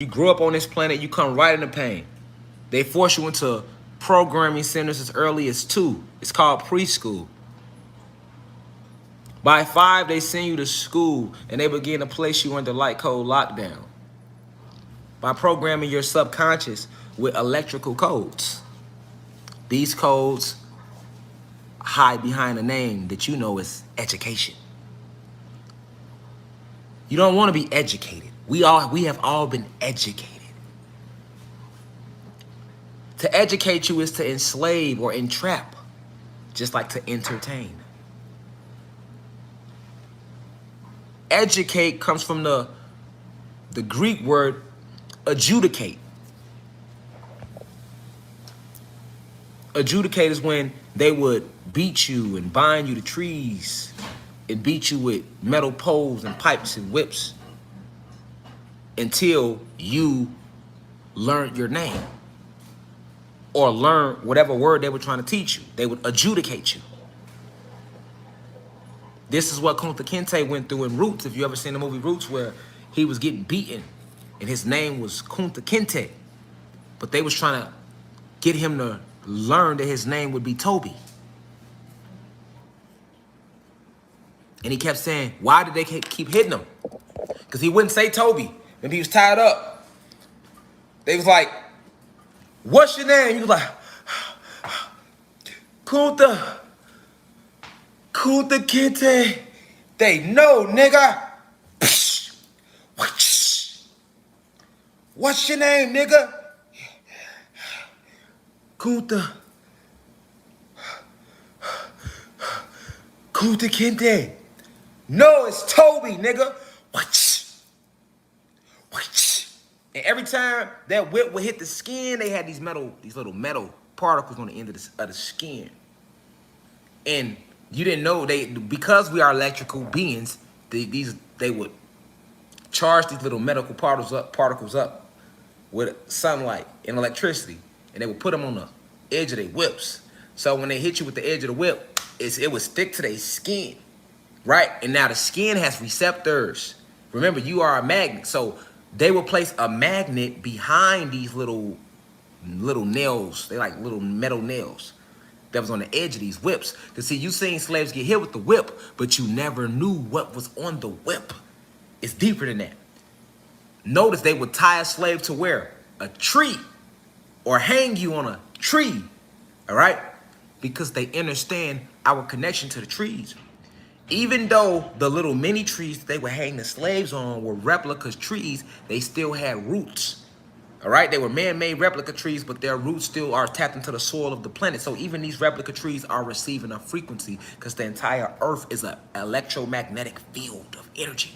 You grew up on this planet, you come right into pain. They force you into programming centers as early as 2. It's called preschool. By 5, they send you to school and they begin to place you under light code lockdown by programming your subconscious with electrical codes. These codes hide behind a name that you know is education. You don't want to be educated. We have all been educated. To educate you is to enslave or entrap, just like to entertain. Educate comes from the Greek word adjudicate. Adjudicate is when they would beat you and bind you to trees and beat you with metal poles and pipes and whips until you learned your name or learn whatever word they were trying to teach you. They would adjudicate you. This is what Kunta Kinte went through in Roots. If you ever seen the movie Roots, where he was getting beaten and his name was Kunta Kinte, but they was trying to get him to learn that his name would be Toby. And he kept saying, why did they keep hitting him? Because he wouldn't say Toby. When he was tied up, they was like, what's your name? He was like, Kunta Kinte. They know, nigga. What's your name, nigga? Kunta Kinte. No, it's Toby, nigga. And every time that whip would hit the skin, they had these little metal particles on the end of the skin. And you didn't know because we are electrical beings, they would charge these little medical particles up with sunlight and electricity, and they would put them on the edge of their whips. So when they hit you with the edge of the whip, it would stick to their skin, right? And now the skin has receptors. Remember, you are a magnet, so they will place a magnet behind these little nails. They like little metal nails that was on the edge of these whips. Because see, you seen slaves get hit with the whip, but you never knew what was on the whip. It's deeper than that. Notice they would tie a slave to where? A tree, or hang you on a tree, all right? Because they understand our connection to the trees. Even though the little mini trees they would hang the slaves on were replica trees, they still had roots. All right, they were man-made replica trees, but their roots still are tapped into the soil of the planet. So even these replica trees are receiving a frequency because the entire earth is an electromagnetic field of energy.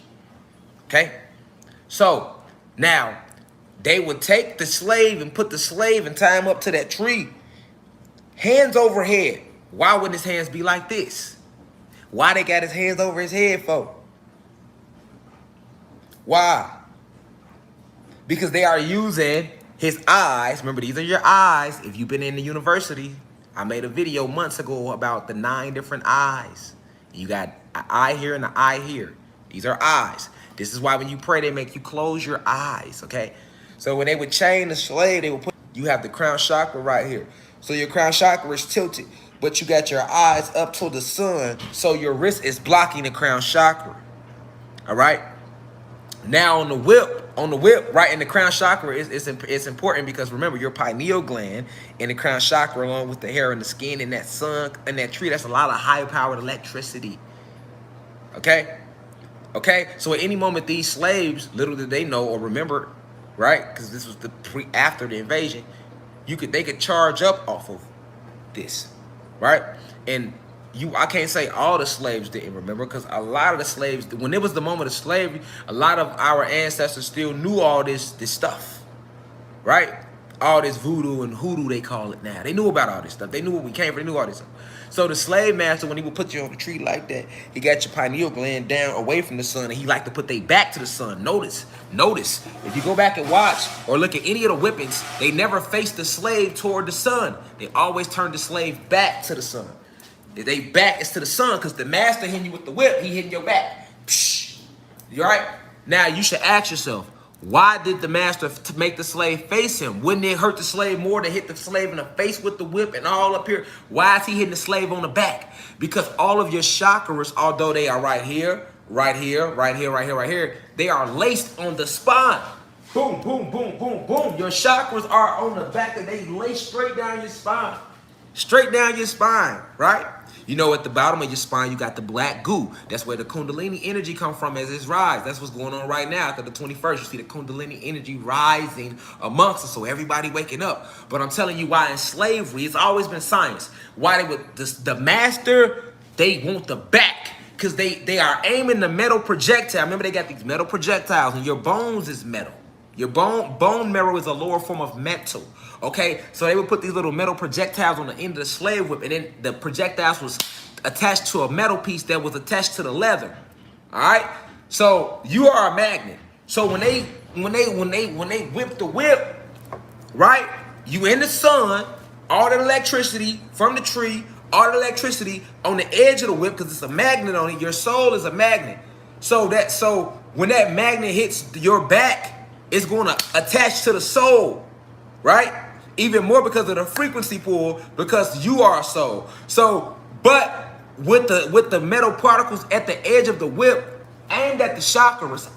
Okay? So now they would take the slave and put the slave and tie him up to that tree, hands over head. Why wouldn't his hands be like this? Why they got his hands over his head for? Why? Because they are using his eyes. Remember, these are your eyes. If you've been in the university, I made a video months ago about the 9 different eyes. You got an eye here and an eye here. These are eyes. This is why when you pray, they make you close your eyes, okay? So when they would chain the slave, they would put, you have the crown chakra right here. So your crown chakra is tilted, but you got your eyes up to the sun, so your wrist is blocking the crown chakra, all right? Now on the whip, right in the crown chakra, it's important because remember, your pineal gland and the crown chakra, along with the hair and the skin and that sun and that tree, that's a lot of high-powered electricity, okay? Okay, so at any moment, these slaves, little did they know or remember, right? Because this was after the invasion, they could charge up off of this, right? And I can't say all the slaves didn't remember, because a lot of the slaves, when it was the moment of slavery, a lot of our ancestors still knew all this stuff, right? All this voodoo and hoodoo, they call it now. They knew about all this stuff. They knew where we came from. They knew all this stuff. So the slave master, when he would put you on the tree like that, he got your pineal gland down away from the sun, and he liked to put their back to the sun. Notice, if you go back and watch or look at any of the whippings, they never faced the slave toward the sun. They always turned the slave back to the sun. They back is to the sun, because the master hitting you with the whip, he hitting your back. Psh. You all right? Now you should ask yourself, Why did the master to make the slave face him? Wouldn't it hurt the slave more to hit the slave in the face with the whip and all up here? Why is he hitting the slave on the back? Because all of your chakras, although they are right here, right here, right here, right here, right here, they are laced on the spine. Boom, boom, boom, boom, boom. Your chakras are on the back and they lay straight down your spine. Straight down your spine, right? You know, at the bottom of your spine, you got the black goo. That's where the Kundalini energy come from as it's rise. That's what's going on right now after the 21st. You see the Kundalini energy rising amongst us, so everybody waking up. But I'm telling you why in slavery, it's always been science. Why they would, the master, they want the back. Because they are aiming the metal projectile. Remember, they got these metal projectiles, and your bones is metal. Your bone marrow is a lower form of metal. Okay, so they would put these little metal projectiles on the end of the slave whip, and then the projectiles was attached to a metal piece that was attached to the leather. All right, so you are a magnet. So when they whip the whip, right? You in the sun, all the electricity from the tree, all the electricity on the edge of the whip because it's a magnet on it. Your soul is a magnet. So when that magnet hits your back, it's going to attach to the soul, right? Even more because of the frequency pull, because you are a soul. So, but with the metal particles at the edge of the whip, aimed at the chakras,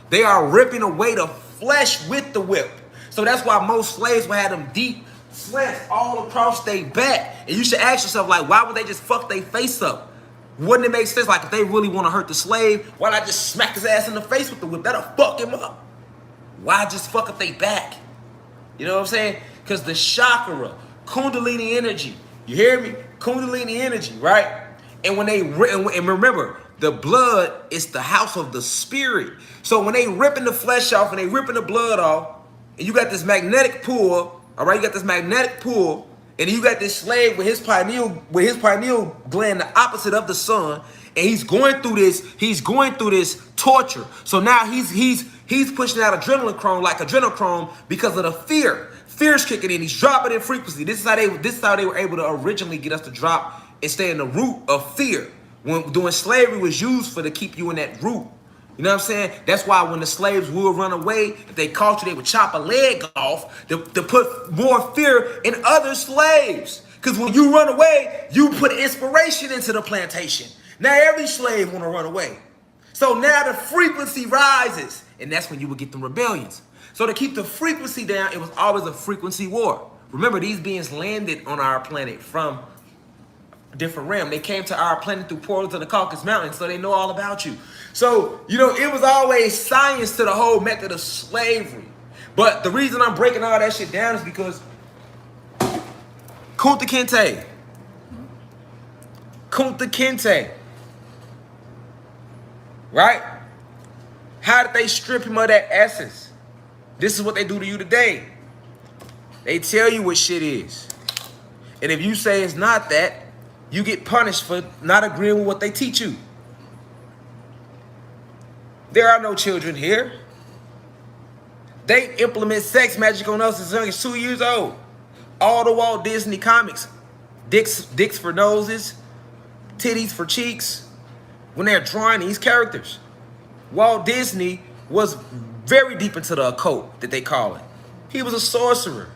they are ripping away the flesh with the whip. So that's why most slaves will have them deep slants all across their back. And you should ask yourself, like, why would they just fuck their face up? Wouldn't it make sense? Like, if they really want to hurt the slave, why not just smack his ass in the face with the whip? That'll fuck him up. Why just fuck up their back? You know what I'm saying? Because the chakra, Kundalini energy, you hear me? Kundalini energy, right? And when and remember, the blood is the house of the spirit. So when they ripping the flesh off and they ripping the blood off, and you got this magnetic pull, all right, you got this magnetic pull, and you got this slave with his pineal gland the opposite of the sun, and he's going through this torture. So now he's pushing out adrenochrome because of the fear. Fear's kicking in. He's dropping in frequency. This is how they were able to originally get us to drop and stay in the root of fear. When doing slavery was used to keep you in that root. You know what I'm saying? That's why when the slaves would run away, if they caught you, they would chop a leg off to put more fear in other slaves. Because when you run away, you put inspiration into the plantation. Now every slave want to run away. So now the frequency rises. And that's when you would get the rebellions. So to keep the frequency down, it was always a frequency war. Remember, these beings landed on our planet from a different realm. They came to our planet through portals in the Caucasus Mountains, so they know all about you. So, you know, it was always science to the whole method of slavery. But the reason I'm breaking all that shit down is because Kunta Kinte, right? How did they strip him of that essence? This is what they do to you today. They tell you what shit is. And if you say it's not that, you get punished for not agreeing with what they teach you. There are no children here. They implement sex magic on us as young as 2 years old. All the Walt Disney comics, dicks for noses, titties for cheeks, when they're drawing these characters. Walt Disney was very deep into the occult, that they call it. He was a sorcerer.